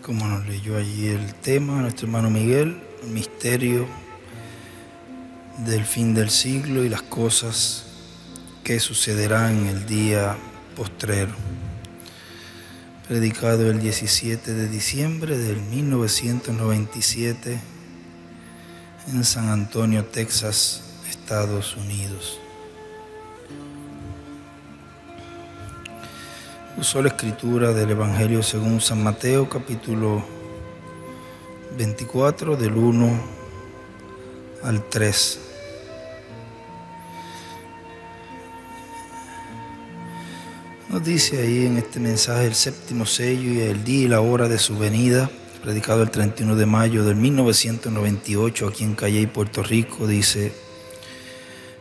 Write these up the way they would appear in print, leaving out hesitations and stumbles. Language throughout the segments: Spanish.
Como nos leyó allí el tema nuestro hermano Miguel, el misterio del fin del siglo y las cosas que sucederán en el día postrero. Predicado el 17 de diciembre del 1997 en San Antonio, Texas, Estados Unidos. Usó la escritura del Evangelio según San Mateo, capítulo 24, del 1 al 3. Nos dice ahí en este mensaje el séptimo sello y el día y la hora de su venida, predicado el 31 de mayo del 1998 aquí en Calley, Puerto Rico, dice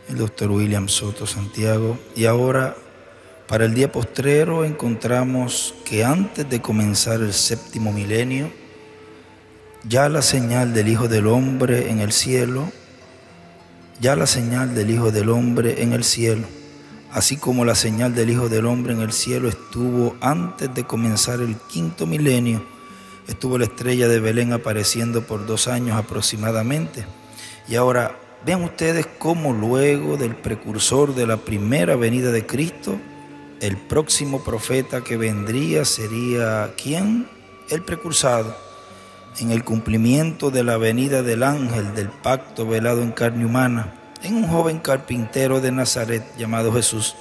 el doctor William Soto Santiago. Y ahora, para el día postrero, encontramos que antes de comenzar el séptimo milenio, ya la señal del Hijo del Hombre en el cielo, así como la señal del Hijo del Hombre en el cielo estuvo antes de comenzar el quinto milenio, estuvo la estrella de Belén apareciendo por 2 años aproximadamente. Y ahora, vean ustedes cómo luego del precursor de la primera venida de Cristo, el próximo profeta que vendría sería, ¿quién? El precursado, en el cumplimiento de la venida del ángel del pacto velado en carne humana, en un joven carpintero de Nazaret llamado Jesús.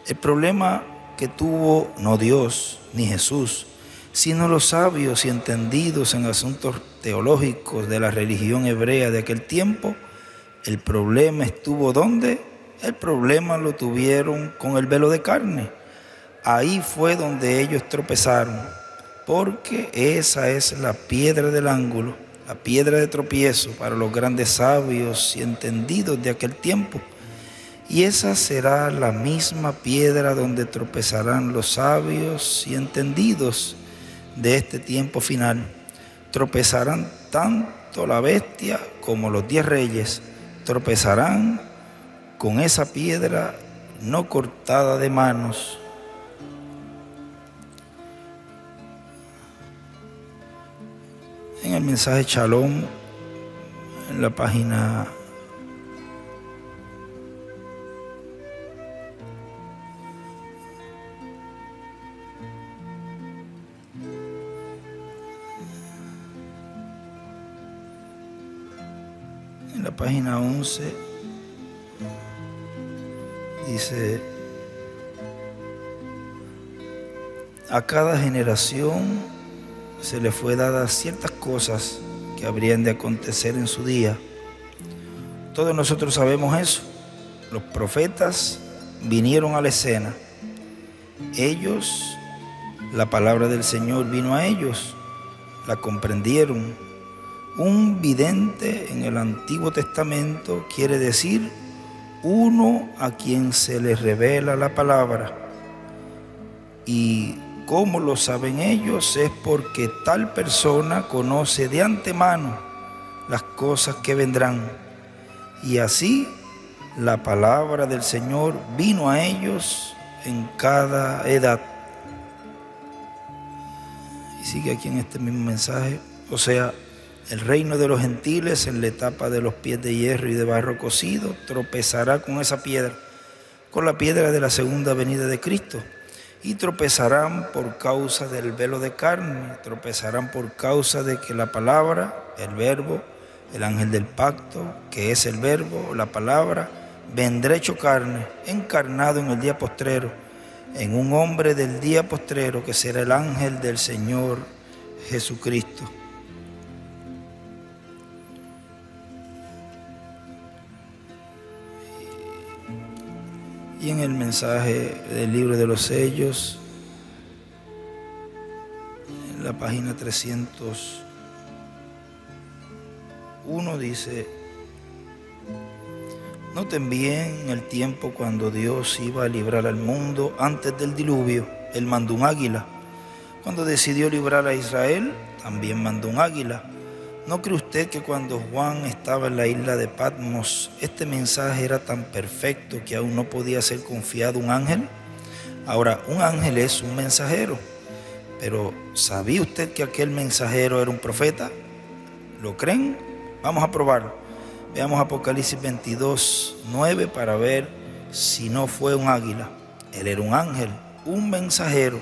El problema que tuvo no Dios ni Jesús, sino los sabios y entendidos en asuntos teológicos de la religión hebrea de aquel tiempo, el problema estuvo ¿dónde? El problema lo tuvieron con el velo de carne. Ahí fue donde ellos tropezaron, porque esa es la piedra del ángulo, la piedra de tropiezo para los grandes sabios y entendidos de aquel tiempo. Y esa será la misma piedra donde tropezarán los sabios y entendidos de este tiempo final. Tropezarán tanto la bestia como los 10 reyes, tropezarán con esa piedra no cortada de manos. En el mensaje Shalom, en la página 11, dice: a cada generación se le fue dada ciertas cosas que habrían de acontecer en su día. Todos nosotros sabemos eso. Los profetas vinieron a la escena. Ellos, la palabra del Señor vino a ellos, la comprendieron. Un vidente en el Antiguo Testamento quiere decir uno a quien se le revela la palabra. Y ¿cómo lo saben ellos? Es porque tal persona conoce de antemano las cosas que vendrán. Y así la palabra del Señor vino a ellos en cada edad. Y sigue aquí en este mismo mensaje. O sea, el reino de los gentiles en la etapa de los pies de hierro y de barro cocido tropezará con esa piedra, con la piedra de la segunda venida de Cristo. Y tropezarán por causa del velo de carne, tropezarán por causa de que la palabra, el verbo, el ángel del pacto, que es el verbo, la palabra, vendrá hecho carne, encarnado en el día postrero, en un hombre del día postrero que será el ángel del Señor Jesucristo. Y en el mensaje del libro de los sellos, en la página 301 dice: noten bien el tiempo cuando Dios iba a librar al mundo antes del diluvio. Él mandó un águila. Cuando decidió librar a Israel, también mandó un águila. ¿No cree usted que cuando Juan estaba en la isla de Patmos, este mensaje era tan perfecto que aún no podía ser confiado un ángel? Ahora, un ángel es un mensajero, Pero ¿sabía usted que aquel mensajero era un profeta? ¿Lo creen? Vamos a probarlo. Veamos Apocalipsis 22:9 para ver si no fue un águila. Él era un ángel, un mensajero,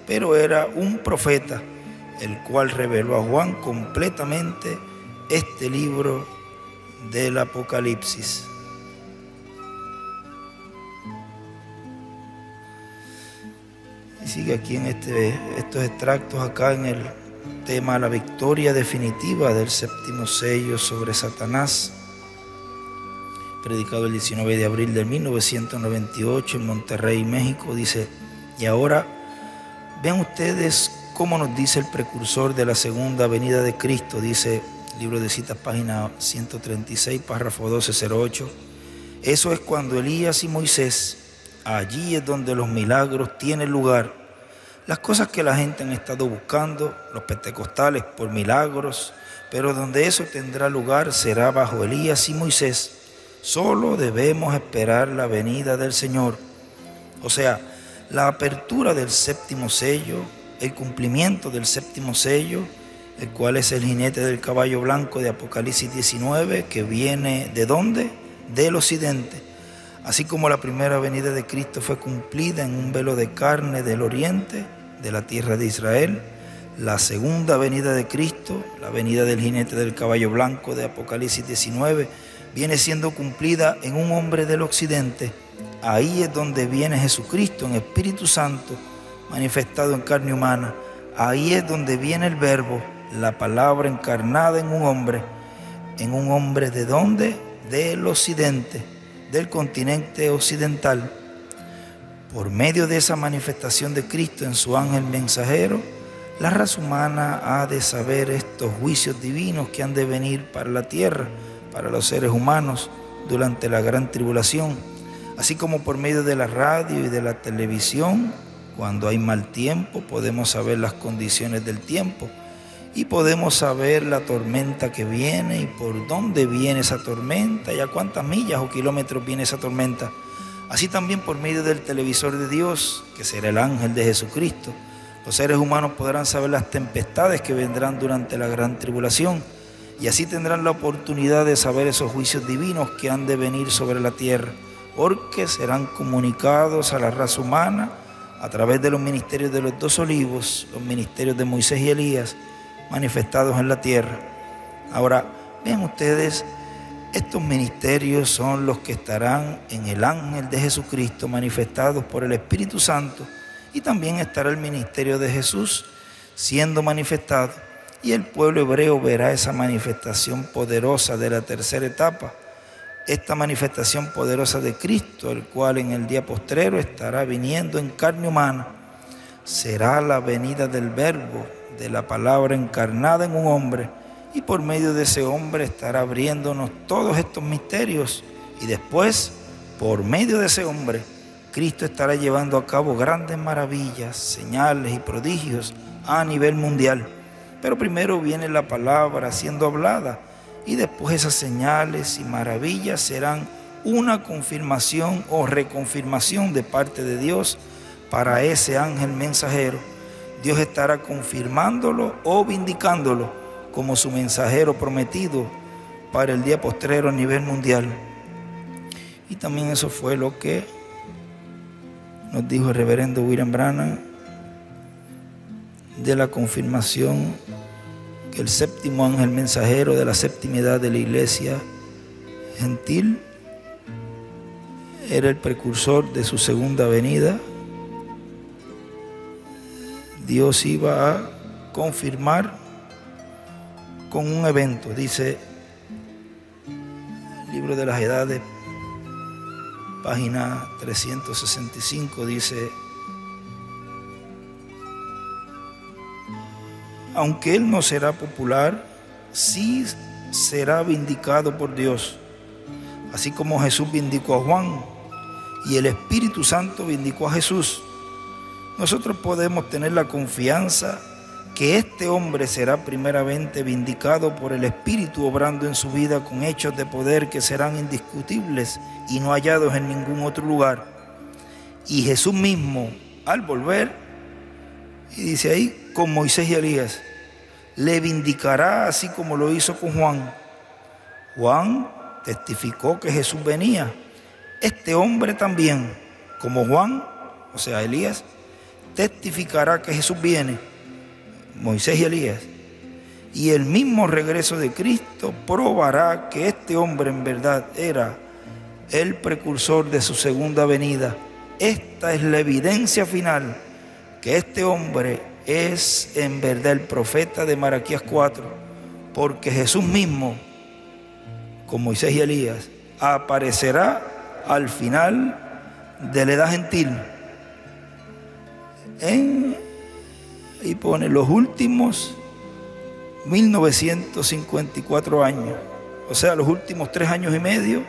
pero era un profeta, el cual reveló a Juan completamente este libro del Apocalipsis. Y sigue aquí en estos extractos acá en el tema la victoria definitiva del séptimo sello sobre Satanás, predicado el 19 de abril de 1998 en Monterrey, México. Dice: y ahora vean ustedes cómo nos dice el precursor de la segunda venida de Cristo. Dice libro de citas, página 136, párrafo 1208. Eso es cuando Elías y Moisés, allí es donde los milagros tienen lugar. Las cosas que la gente han estado buscando, los pentecostales, por milagros, pero donde eso tendrá lugar será bajo Elías y Moisés. Solo debemos esperar la venida del Señor. O sea, la apertura del séptimo sello, el cumplimiento del séptimo sello, el cual es el jinete del caballo blanco de Apocalipsis 19, que viene ¿de dónde? Del occidente. Así como la primera venida de Cristo fue cumplida en un velo de carne del oriente, de la tierra de Israel, la segunda venida de Cristo, la venida del jinete del caballo blanco de Apocalipsis 19, viene siendo cumplida en un hombre del occidente. Ahí es donde viene Jesucristo en Espíritu Santo, manifestado en carne humana. Ahí es donde viene el verbo, la palabra encarnada en un hombre. ¿En un hombre de dónde? Del occidente, del continente occidental. Por medio de esa manifestación de Cristo en su ángel mensajero, la raza humana ha de saber estos juicios divinos que han de venir para la tierra, para los seres humanos durante la gran tribulación, así como por medio de la radio y de la televisión. Cuando hay mal tiempo podemos saber las condiciones del tiempo y podemos saber la tormenta que viene y por dónde viene esa tormenta y a cuántas millas o kilómetros viene esa tormenta. Así también por medio del televisor de Dios, que será el ángel de Jesucristo, los seres humanos podrán saber las tempestades que vendrán durante la gran tribulación y así tendrán la oportunidad de saber esos juicios divinos que han de venir sobre la tierra, porque serán comunicados a la raza humana a través de los ministerios de los dos olivos, los ministerios de Moisés y Elías, manifestados en la tierra. Ahora, vean ustedes, estos ministerios son los que estarán en el ángel de Jesucristo, manifestados por el Espíritu Santo, y también estará el ministerio de Jesús siendo manifestado, y el pueblo hebreo verá esa manifestación poderosa de la tercera etapa, esta manifestación poderosa de Cristo, el cual en el día postrero estará viniendo en carne humana. Será la venida del verbo, de la palabra encarnada en un hombre, y por medio de ese hombre estará abriéndonos todos estos misterios, y después, por medio de ese hombre, Cristo estará llevando a cabo grandes maravillas, señales y prodigios a nivel mundial. Pero primero viene la palabra siendo hablada, y después esas señales y maravillas serán una confirmación o reconfirmación de parte de Dios para ese ángel mensajero. Dios estará confirmándolo o vindicándolo como su mensajero prometido para el día postrero a nivel mundial. Y también eso fue lo que nos dijo el reverendo William Branham de la confirmación que el séptimo ángel mensajero de la séptima edad de la iglesia gentil era el precursor de su segunda venida. Dios iba a confirmar con un evento. Dice el libro de las edades, página 365, dice: aunque él no será popular, sí será vindicado por Dios, así como Jesús vindicó a Juan y el Espíritu Santo vindicó a Jesús. Nosotros podemos tener la confianza que este hombre será primeramente vindicado por el Espíritu, obrando en su vida con hechos de poder que serán indiscutibles y no hallados en ningún otro lugar. Y Jesús mismo, al volver, y dice ahí, con Moisés y Elías. Le vindicará así como lo hizo con Juan. Juan testificó que Jesús venía. Este hombre también, como Juan, o sea, Elías, testificará que Jesús viene, Moisés y Elías. Y el mismo regreso de Cristo probará que este hombre en verdad era el precursor de su segunda venida. Esta es la evidencia final, que este hombre es en verdad el profeta de Malaquías 4, porque Jesús mismo, con Moisés y Elías, aparecerá al final de la edad gentil. Y pone los últimos 1954 años, o sea, los últimos 3 años y medio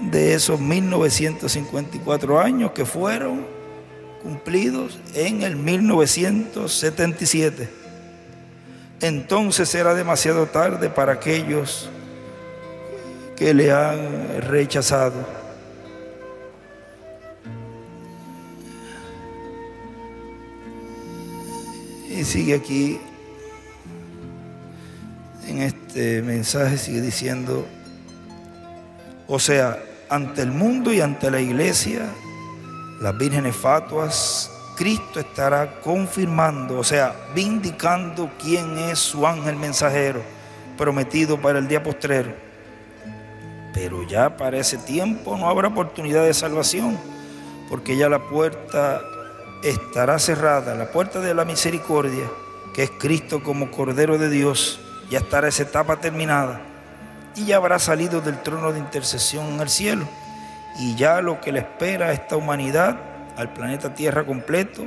de esos 1954 años que fueron cumplidos en el 1977. Entonces será demasiado tarde para aquellos que le han rechazado. Y sigue aquí, en este mensaje sigue diciendo, o sea, ante el mundo y ante la iglesia, las vírgenes fatuas, Cristo estará confirmando, o sea, vindicando quién es su ángel mensajero prometido para el día postrero. Pero ya para ese tiempo no habrá oportunidad de salvación, porque ya la puerta estará cerrada, la puerta de la misericordia, que es Cristo como Cordero de Dios. Ya estará esa etapa terminada y ya habrá salido del trono de intercesión en el cielo, y ya lo que le espera a esta humanidad, al planeta Tierra completo,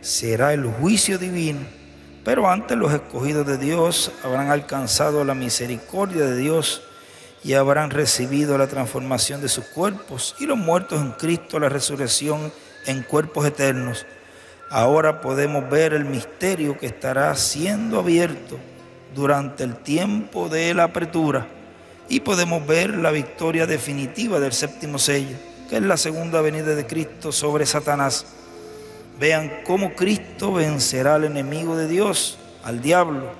será el juicio divino. Pero antes los escogidos de Dios habrán alcanzado la misericordia de Dios y habrán recibido la transformación de sus cuerpos, y los muertos en Cristo la resurrección en cuerpos eternos. Ahora podemos ver el misterio que estará siendo abierto durante el tiempo de la apertura, y podemos ver la victoria definitiva del séptimo sello, que es la segunda venida de Cristo sobre Satanás. Vean cómo Cristo vencerá al enemigo de Dios, al diablo,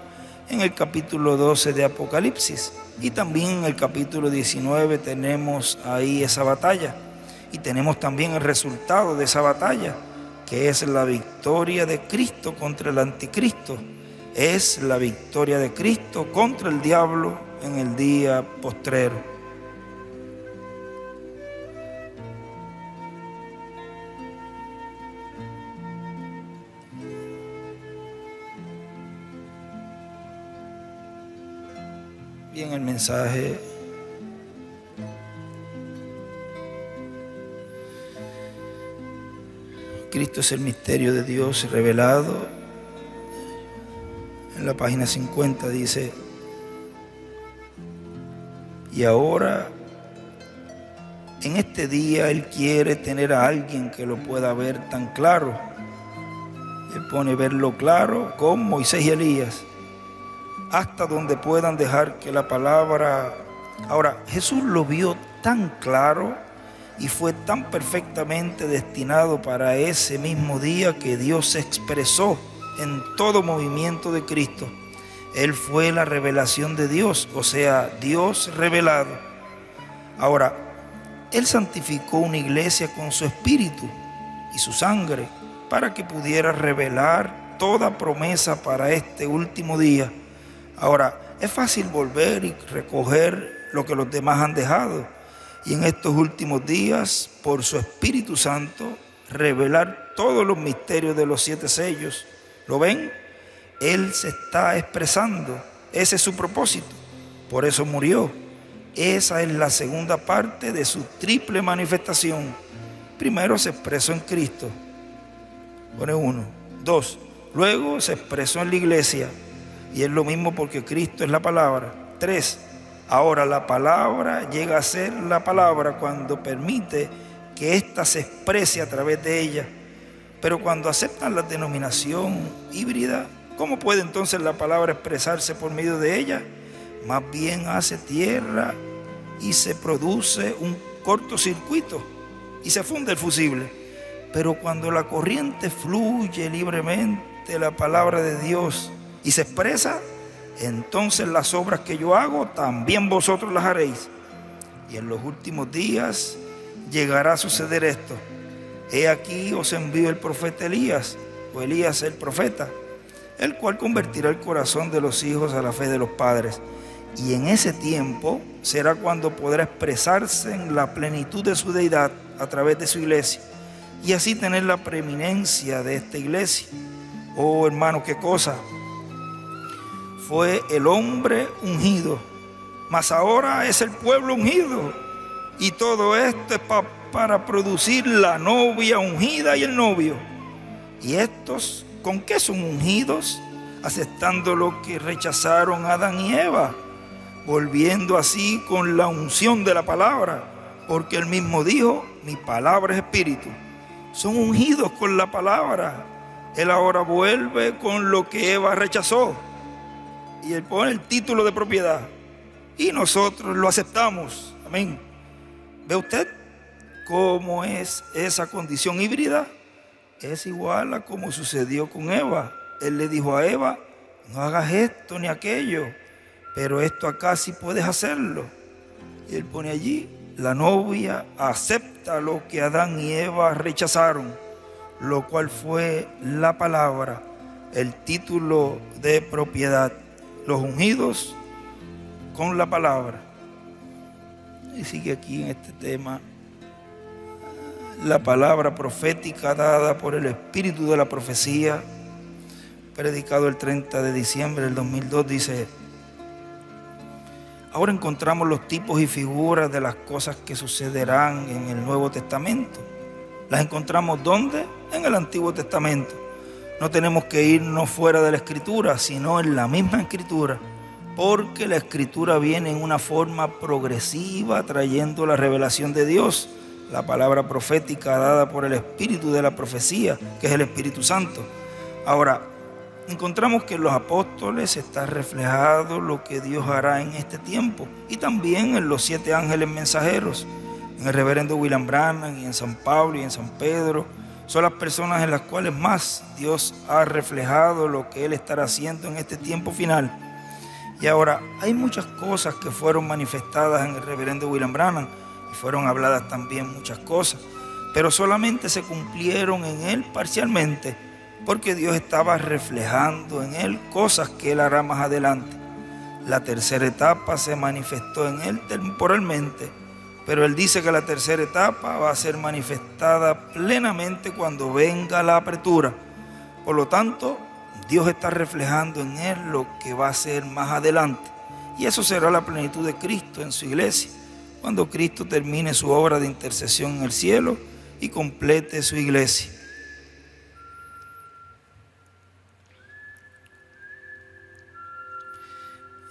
en el capítulo 12 de Apocalipsis, y también en el capítulo 19 tenemos ahí esa batalla, y tenemos también el resultado de esa batalla, que es la victoria de Cristo contra el anticristo. Es la victoria de Cristo contra el diablo en el día postrero. Bien, el mensaje Cristo es el misterio de Dios revelado. En la página 50 dice: y ahora, en este día, Él quiere tener a alguien que lo pueda ver tan claro. Él pone verlo claro con Moisés y Elías, hasta donde puedan dejar que la palabra... Ahora, Jesús lo vio tan claro y fue tan perfectamente destinado para ese mismo día que Dios se expresó en todo movimiento de Cristo. Él fue la revelación de Dios, o sea, Dios revelado. Ahora, Él santificó una iglesia con su espíritu y su sangre para que pudiera revelar toda promesa para este último día. Ahora, es fácil volver y recoger lo que los demás han dejado, y en estos últimos días, por su Espíritu Santo, revelar todos los misterios de los 7 sellos. ¿Lo ven? Él se está expresando. Ese es su propósito. Por eso murió. Esa es la segunda parte de su triple manifestación. Primero se expresó en Cristo. Pone 1. 2. Luego se expresó en la iglesia. Y es lo mismo porque Cristo es la palabra. 3. Ahora la palabra llega a ser la palabra cuando permite que ésta se exprese a través de ella. Pero cuando aceptan la denominación híbrida, ¿cómo puede entonces la palabra expresarse por medio de ella? Más bien hace tierra y se produce un cortocircuito y se funde el fusible. Pero cuando la corriente fluye libremente fielmente la palabra de Dios y se expresa, entonces las obras que yo hago, también vosotros las haréis. Y en los últimos días llegará a suceder esto. He aquí os envío el profeta Elías, o Elías el profeta, el cual convertirá el corazón de los hijos a la fe de los padres. Y en ese tiempo será cuando podrá expresarse en la plenitud de su deidad a través de su iglesia, y así tener la preeminencia de esta iglesia. Oh hermano, qué cosa. Fue el hombre ungido, mas ahora es el pueblo ungido. Y todo esto es para producir la novia ungida y el novio. ¿Y estos con qué son ungidos? Aceptando lo que rechazaron Adán y Eva, volviendo así con la unción de la palabra, porque él mismo dijo: mi palabra es espíritu. Son ungidos con la palabra. Él ahora vuelve con lo que Eva rechazó, y él pone el título de propiedad, y nosotros lo aceptamos. Amén. ¿Ve usted cómo es esa condición híbrida? Es igual a como sucedió con Eva. Él le dijo a Eva: no hagas esto ni aquello, pero esto acá sí puedes hacerlo. Y él pone allí: la novia acepta lo que Adán y Eva rechazaron, lo cual fue la palabra, el título de propiedad. Los ungidos con la palabra. Y sigue aquí en este tema: la palabra profética dada por el espíritu de la profecía, predicado el 30 de diciembre del 2002, dice: ahora encontramos los tipos y figuras de las cosas que sucederán en el Nuevo Testamento. ¿Las encontramos dónde? En el Antiguo Testamento. No tenemos que irnos fuera de la Escritura, sino en la misma Escritura, porque la Escritura viene en una forma progresiva, trayendo la revelación de Dios, la palabra profética dada por el espíritu de la profecía, que es el Espíritu Santo. Ahora, encontramos que en los apóstoles está reflejado lo que Dios hará en este tiempo, y también en los 7 ángeles mensajeros, en el reverendo William Branham, y en San Pablo y en San Pedro. Son las personas en las cuales más Dios ha reflejado lo que Él estará haciendo en este tiempo final. Y ahora, hay muchas cosas que fueron manifestadas en el reverendo William Branham, y fueron habladas también muchas cosas, pero solamente se cumplieron en él parcialmente, porque Dios estaba reflejando en él cosas que él hará más adelante. La tercera etapa se manifestó en él temporalmente, pero él dice que la tercera etapa va a ser manifestada plenamente cuando venga la apertura. Por lo tanto, Dios está reflejando en él lo que va a ser más adelante, y eso será la plenitud de Cristo en su iglesia, cuando Cristo termine su obra de intercesión en el cielo y complete su iglesia.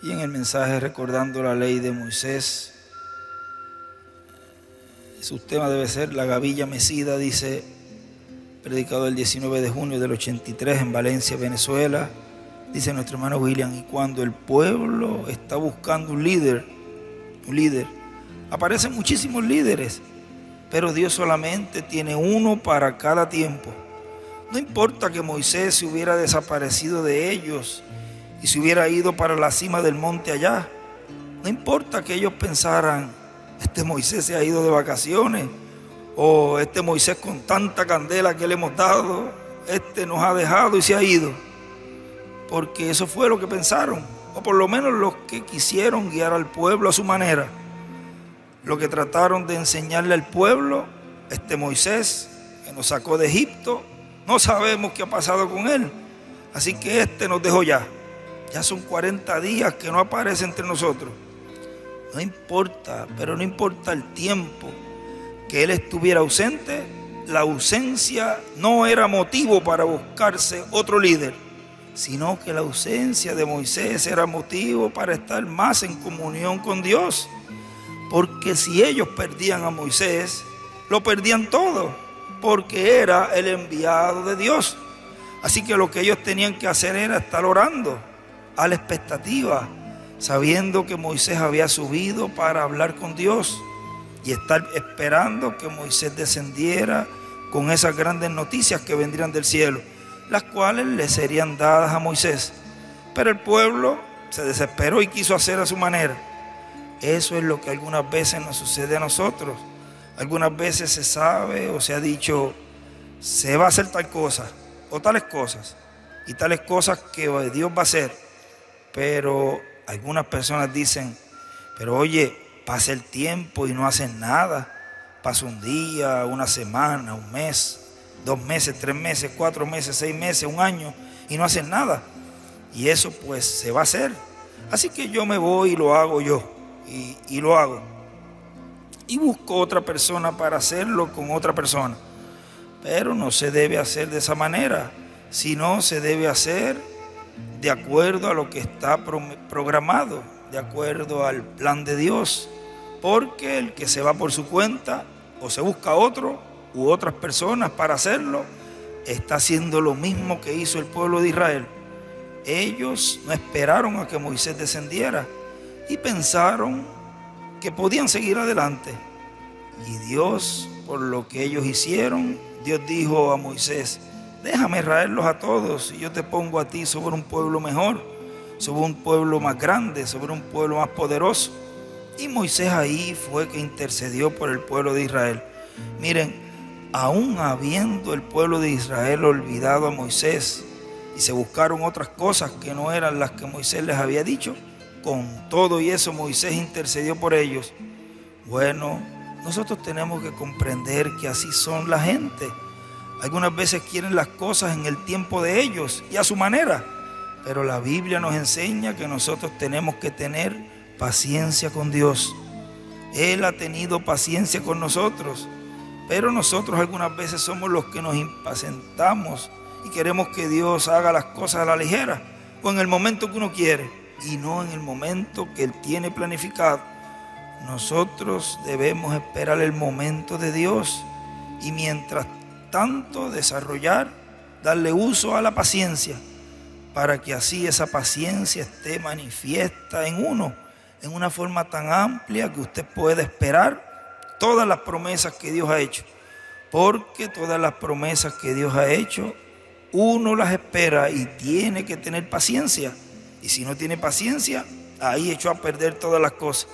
Y en el mensaje recordando la ley de Moisés, su tema debe ser la gavilla mecida, dice, predicado el 19 de junio del 83 en Valencia, Venezuela. Dice nuestro hermano William: y cuando el pueblo está buscando un líder, aparecen muchísimos líderes, pero Dios solamente tiene uno para cada tiempo. No importa que Moisés se hubiera desaparecido de ellos y se hubiera ido para la cima del monte allá. No importa que ellos pensaran: este Moisés se ha ido de vacaciones, o este Moisés con tanta candela que le hemos dado, este nos ha dejado y se ha ido. Porque eso fue lo que pensaron, o por lo menos los que quisieron guiar al pueblo a su manera. Lo que trataron de enseñarle al pueblo: este Moisés que nos sacó de Egipto, no sabemos qué ha pasado con él, así que este nos dejó ya. Ya son 40 días que no aparece entre nosotros. No importa, pero no importa el tiempo que él estuviera ausente, la ausencia no era motivo para buscarse otro líder, sino que la ausencia de Moisés era motivo para estar más en comunión con Dios. Porque si ellos perdían a Moisés, lo perdían todo, porque era el enviado de Dios. Así que lo que ellos tenían que hacer era estar orando a la expectativa, sabiendo que Moisés había subido para hablar con Dios, y estar esperando que Moisés descendiera con esas grandes noticias que vendrían del cielo. las cuales le serían dadas a Moisés. Pero el pueblo se desesperó y quiso hacer a su manera. Eso es lo que algunas veces nos sucede a nosotros. Algunas veces se sabe o se ha dicho, se va a hacer tal cosa o tales cosas y tales cosas que Dios va a hacer. Pero algunas personas dicen, pero oye, pasa el tiempo y no hacen nada. Pasa un día, una semana, un mes, 2 meses, 3 meses, 4 meses, 6 meses, un año y no hacen nada. Y eso pues se va a hacer. Así que yo me voy y lo hago yo. Y lo hago. Y busco otra persona para hacerlo con otra persona. Pero no se debe hacer de esa manera, sino se debe hacer de acuerdo a lo que está programado, de acuerdo al plan de Dios. Porque el que se va por su cuenta o se busca otro u otras personas para hacerlo, está haciendo lo mismo que hizo el pueblo de Israel. Ellos no esperaron a que Moisés descendiera y pensaron que podían seguir adelante. Y Dios, por lo que ellos hicieron, Dios dijo a Moisés, déjame traerlos a todos y yo te pongo a ti sobre un pueblo mejor, sobre un pueblo más grande, sobre un pueblo más poderoso. Y Moisés ahí fue que intercedió por el pueblo de Israel. Miren, aún habiendo el pueblo de Israel olvidado a Moisés y se buscaron otras cosas que no eran las que Moisés les había dicho, con todo y eso Moisés intercedió por ellos. Bueno, nosotros tenemos que comprender que así son la gente. Algunas veces quieren las cosas en el tiempo de ellos y a su manera, pero la Biblia nos enseña que nosotros tenemos que tener paciencia con Dios. Él ha tenido paciencia con nosotros, pero nosotros algunas veces somos los que nos impacientamos y queremos que Dios haga las cosas a la ligera o en el momento que uno quiere y no en el momento que Él tiene planificado. Nosotros debemos esperar el momento de Dios y mientras tanto desarrollar, darle uso a la paciencia para que así esa paciencia esté manifiesta en uno en una forma tan amplia que usted pueda esperar todas las promesas que Dios ha hecho. Porque todas las promesas que Dios ha hecho, uno las espera y tiene que tener paciencia. Y si no tiene paciencia, ahí echó a perder todas las cosas.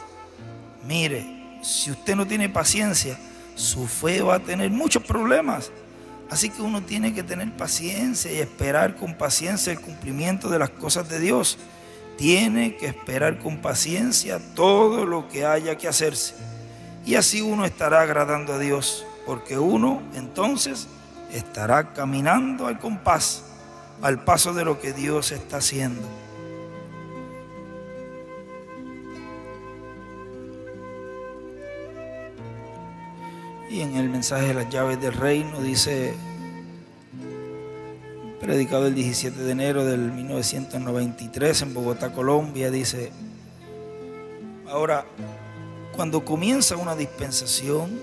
Mire, si usted no tiene paciencia, su fe va a tener muchos problemas. Así que uno tiene que tener paciencia y esperar con paciencia el cumplimiento de las cosas de Dios. Tiene que esperar con paciencia todo lo que haya que hacerse. Y así uno estará agradando a Dios, porque uno entonces estará caminando al compás, al paso de lo que Dios está haciendo. Y en el mensaje de las llaves del reino dice, predicado el 17 de enero del 1993 en Bogotá, Colombia, dice, ahora, cuando comienza una dispensación,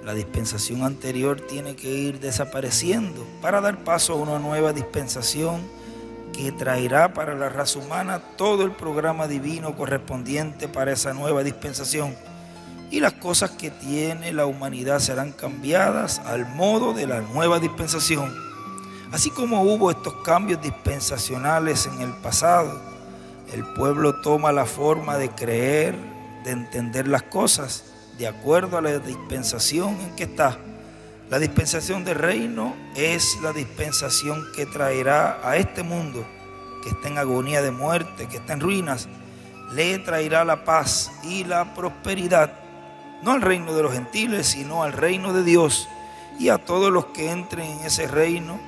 la dispensación anterior tiene que ir desapareciendo para dar paso a una nueva dispensación que traerá para la raza humana todo el programa divino correspondiente para esa nueva dispensación. Y las cosas que tiene la humanidad serán cambiadas al modo de la nueva dispensación. Así como hubo estos cambios dispensacionales en el pasado, el pueblo toma la forma de creer, de entender las cosas, de acuerdo a la dispensación en que está. La dispensación del reino es la dispensación que traerá a este mundo, que está en agonía de muerte, que está en ruinas, le traerá la paz y la prosperidad. No al reino de los gentiles, sino al reino de Dios. Y a todos los que entren en ese reino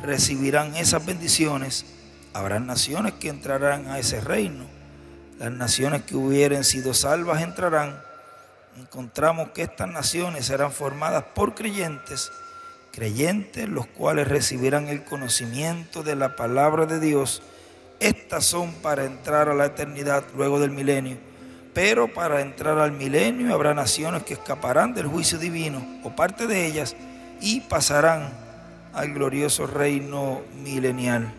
recibirán esas bendiciones. Habrán naciones que entrarán a ese reino. Las naciones que hubieren sido salvas entrarán. Encontramos que estas naciones serán formadas por creyentes, los cuales recibirán el conocimiento de la palabra de Dios. Estas son para entrar a la eternidad luego del milenio. Pero para entrar al milenio habrá naciones que escaparán del juicio divino o parte de ellas y pasarán al glorioso reino milenial.